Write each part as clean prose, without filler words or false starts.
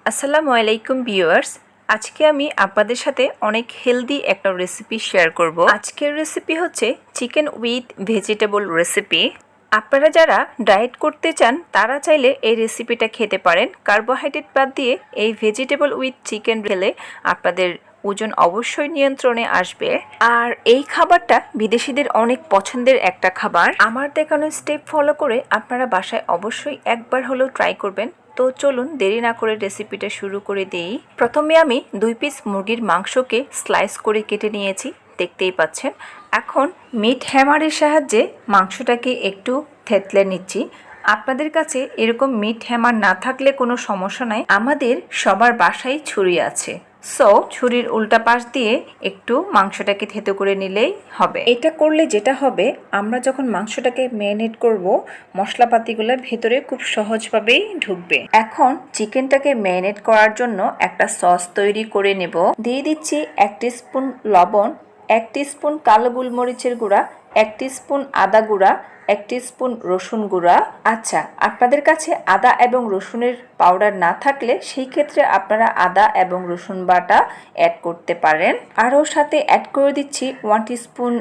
আসসালামু আলাইকুম ভিউয়ার্স। আজকে আমি আপনাদের সাথে অনেক হেলদি একটা রেসিপি শেয়ার করব। আজকের রেসিপি হচ্ছে চিকেন উইথ ভেজিটেবল রেসিপি। আপনারা যারা ডায়েট করতে চান তারা চাইলে এই রেসিপিটা খেতে পারেন। কার্বোহাইড্রেট বাদ দিয়ে এই ভেজিটেবল উইথ চিকেন খেলে আপনাদের ওজন অবশ্যই নিয়ন্ত্রণে আসবে। আর এই খাবারটা বিদেশিদের অনেক পছন্দের একটা খাবার। আমার দেখানো স্টেপ ফলো করে আপনারা বাসায় অবশ্যই একবার হলেও ট্রাই করবেন। তো চলুন দেরি না করে রেসিপিটা শুরু করে দেই। প্রথমে আমি 2 পিস মুরগির মাংসকে স্লাইস করে কেটে নিয়েছি, দেখতেই পাচ্ছেন। এখন মিট হ্যামারের সাহায্যে মাংসটাকে একটু থেতলে নিচ্ছি। আপনাদের কাছে এরকম মিট হ্যামার না থাকলে কোনো সমস্যা নাই, আমাদের সবার বাসায় ছুরি আছে। সো ছুরির উল্টা পাশ দিয়ে একটু মাংসটাকে থেতো করে নিলেই হবে। এটা করলে যেটা হবে, আমরা যখন মাংসটাকে ম্যারিনেট করব, মশলাপাতিগুলো ভেতরে খুব সহজভাবেই ঢুকবে। এখন চিকেনটাকে ম্যারিনেট করার জন্য একটা সস তৈরি করে নেব। দিয়ে দিচ্ছি 1 টিস্পুন লবণ, 1 টিস্পুন কালো গোলমরিচের গুঁড়া, 1 টিস্পুন আদা গুঁড়া, 1 টিস্পুন রসুন গুঁড়া। আচ্ছা, আপনাদের কাছে আদা এবং রসুনের পাউডার না থাকলে সেই ক্ষেত্রে আপনারা আদা এবং রসুন বাটা অ্যাড করতে পারেন। আরও সাথে অ্যাড করে দিচ্ছি 1 টিস্পুন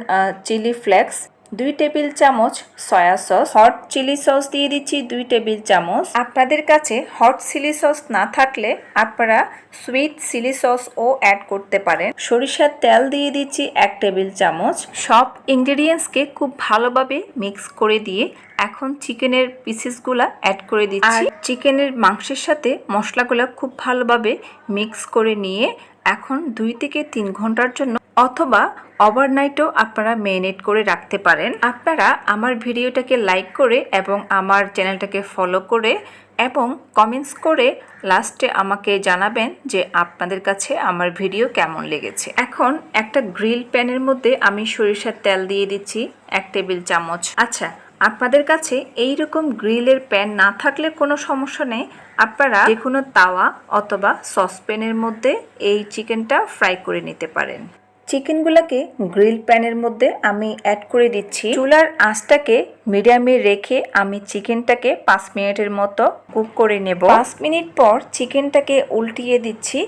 চিলি ফ্লেক্স, 2 টেবিল চামচ soya sauce, hot chilli sauce দিয়ে দিচ্ছি 2 টেবিল চামচ। আপনাদের কাছে হট চিলি সস না থাকলে আপনারা সুইট চিলি সসও অ্যাড করতে পারেন। সরিষার তেল দিয়ে দিচ্ছি 1 টেবিল চামচ। সব ইনগ্রেডিয়েন্টসকে খুব ভালোভাবে মিক্স করে দিয়ে এখন চিকেনের পিসেসগুলা অ্যাড করে দিচ্ছি। আর চিকেনের মাংসের সাথে মশলাগুলো খুব ভালোভাবে মিক্স করে নিয়ে এখন 2 থেকে 3 ঘন্টার জন্য অথবা ওভারনাইটও আপনারা ম্যারিনেট করে রাখতে পারেন। আপনারা আমার ভিডিওটাকে লাইক করে এবং আমার চ্যানেলটাকে ফলো করে এবং কমেন্টস করে লাস্টে আমাকে জানাবেন যে আপনাদের কাছে আমার ভিডিও কেমন লেগেছে। এখন একটা গ্রিল প্যানের মধ্যে আমি সরিষার তেল দিয়ে দিচ্ছি 1 টেবিল চামচ। আচ্ছা, আপনাদের কাছে এইরকম গ্রিলের প্যান না থাকলে কোনো সমস্যা নেই, আপনারা যে কোনো তাওয়া অথবা সসপ্যানের মধ্যে এই চিকেনটা ফ্রাই করে নিতে পারেন। চিকেনগুলোকে গ্রিল প্যানের মধ্যে আমি অ্যাড করে দিচ্ছি। চুলার আঁচটাকে মিডিয়ামে রেখে আমি চিকেনটাকে 5 মিনিটের মতো কুক করে নেব। 5 মিনিট পর চিকেনটাকে উল্টিয়ে দিচ্ছি।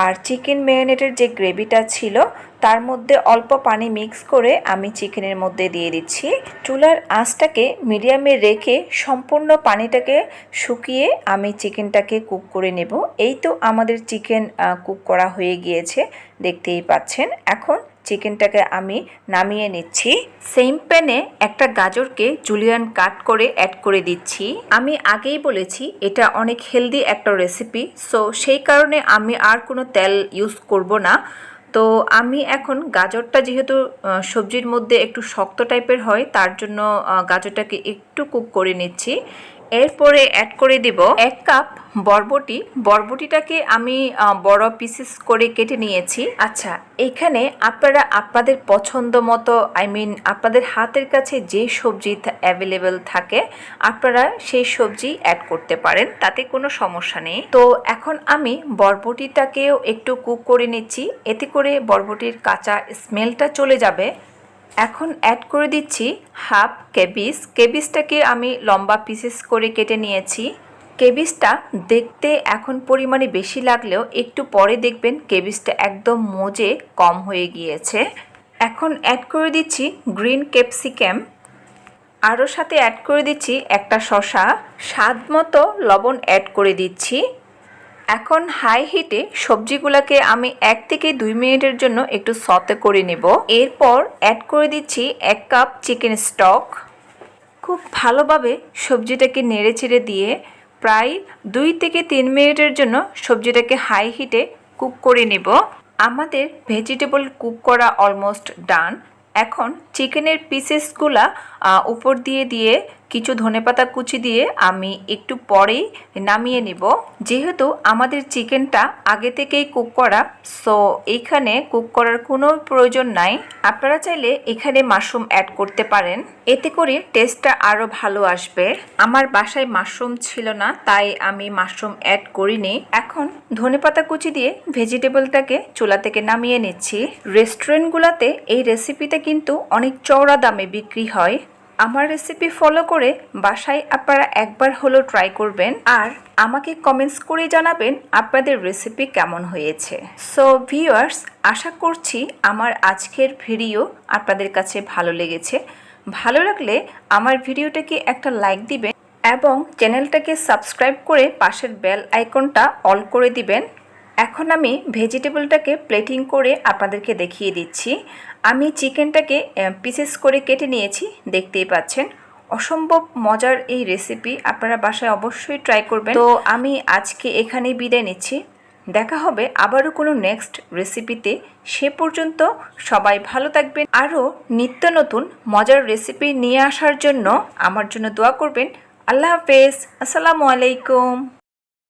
আর চিকেন ম্যারিনেটের যে গ্রেভিটা ছিল তার মধ্যে অল্প পানি মিক্স করে আমি চিকেনের মধ্যে দিয়ে দিচ্ছি। চুলার আঁচটাকে মিডিয়ামে রেখে সম্পূর্ণ পানিটাকে শুকিয়ে আমি চিকেনটাকে কুক করে নেব। এই তো আমাদের চিকেন কুক করা হয়ে গিয়েছে, দেখতেই পাচ্ছেন। এখন চিকেনটাকে আমি নামিয়ে নিচ্ছি। সেম প্যানে একটা গাজরকে জুলিয়ান কাট করে অ্যাড করে দিচ্ছি। আমি আগেই বলেছি এটা অনেক হেলদি একটা রেসিপি, সো সেই কারণে আমি আর কোনো তেল ইউজ করব না। তো আমি এখন গাজরটা যেহেতু সবজির মধ্যে একটু শক্ত টাইপের হয়, তার জন্য গাজরটাকে একটু কুক করে নিচ্ছি। এরপরে অ্যাড করে দিব 1 কাপ বরবটি। বরবটিটাকে আমি বড় পিসেস করে কেটে নিয়েছি। আচ্ছা, এখানে আপনারা আপনাদের পছন্দ মতো আপনাদের হাতের কাছে যে সবজি অ্যাভেলেবেল থাকে আপনারা সেই সবজি অ্যাড করতে পারেন, তাতে কোনো সমস্যা নেই। তো এখন আমি বরবটিটাকেও একটু কুক করে নিচ্ছি, এতে করে বরবটির কাঁচা স্মেলটা চলে যাবে। এখন অ্যাড করে দিচ্ছি হাফ কেবিজ। কেবিজটাকে আমি লম্বা পিসেস করে কেটে নিয়েছি। কেবিজটা দেখতে এখন পরিমাণে বেশি লাগলেও একটু পরে দেখবেন কেবিজটা একদম মজে কম হয়ে গিয়েছে। এখন অ্যাড করে দিচ্ছি গ্রিন ক্যাপসিকাম। আরও সাথে অ্যাড করে দিচ্ছি একটা শসা। স্বাদ মতো লবণ অ্যাড করে দিচ্ছি। এখন হাই হিটে সবজিগুলোকে আমি 1 থেকে 2 মিনিটের জন্য একটু সতে করে নেব। এরপর অ্যাড করে দিচ্ছি 1 কাপ চিকেন স্টক। খুব ভালোভাবে সবজিটাকে নেড়েচেড়ে দিয়ে প্রায় 2 থেকে 3 মিনিটের জন্য সবজিটাকে হাই হিটে কুক করে নেব। আমাদের ভেজিটেবল কুক করা অলমোস্ট ডান। এখন চিকেনের পিসেসগুলা উপর দিয়ে দিয়ে কিছু ধনেপাতা কুচি দিয়ে আমি একটু পরেই নামিয়ে নেব। যেহেতু আমাদের চিকেনটা আগে থেকেই কুক করা, সো এইখানে কুক করার কোনো প্রয়োজন নাই। আপনারা চাইলে এখানে মাশরুম অ্যাড করতে পারেন, এতে করে টেস্টটা আরও ভালো আসবে। আমার বাসায় মাশরুম ছিল না, তাই আমি মাশরুম অ্যাড করিনি। এখন ধনেপাতা কুচি দিয়ে ভেজিটেবলটাকে চুলা থেকে নামিয়ে নিচ্ছি। রেস্টুরেন্টগুলোতে এই রেসিপিটা কিন্তু অনেক চওড়া দামে বিক্রি হয়, আমার রেসিপি ফলো করে বাসায় আপনারা একবার হলো ট্রাই করবেন আর আমাকে কমেন্টস করে জানাবেন আপনাদের রেসিপি কেমন হয়েছে। সো ভিউয়ার্স, আশা করছি আমার আজকের ভিডিও আপনাদের কাছে ভালো লেগেছে। ভালো লাগলে আমার ভিডিওটাকে একটা লাইক দিবেন এবং চ্যানেলটাকে সাবস্ক্রাইব করে পাশের বেল আইকনটা অল করে দিবেন। এখন আমি ভেজিটেবলটাকে প্লেটিং করে আপনাদেরকে দেখিয়ে দিচ্ছি। আমি চিকেনটাকে পিসেস করে কেটে নিয়েছি, দেখতেই পাচ্ছেন। অসম্ভব মজার এই রেসিপি, আপনারা বাসায় অবশ্যই ট্রাই করবেন। তো আমি আজকে এখানেই বিদায় নিচ্ছি, দেখা হবে আবারও কোনো নেক্সট রেসিপিতে। সে পর্যন্ত সবাই ভালো থাকবেন। আরও নিত্য নতুন মজার রেসিপি নিয়ে আসার জন্য আমার জন্য দোয়া করবেন। আল্লাহ হাফেজ, আসসালামু আলাইকুম।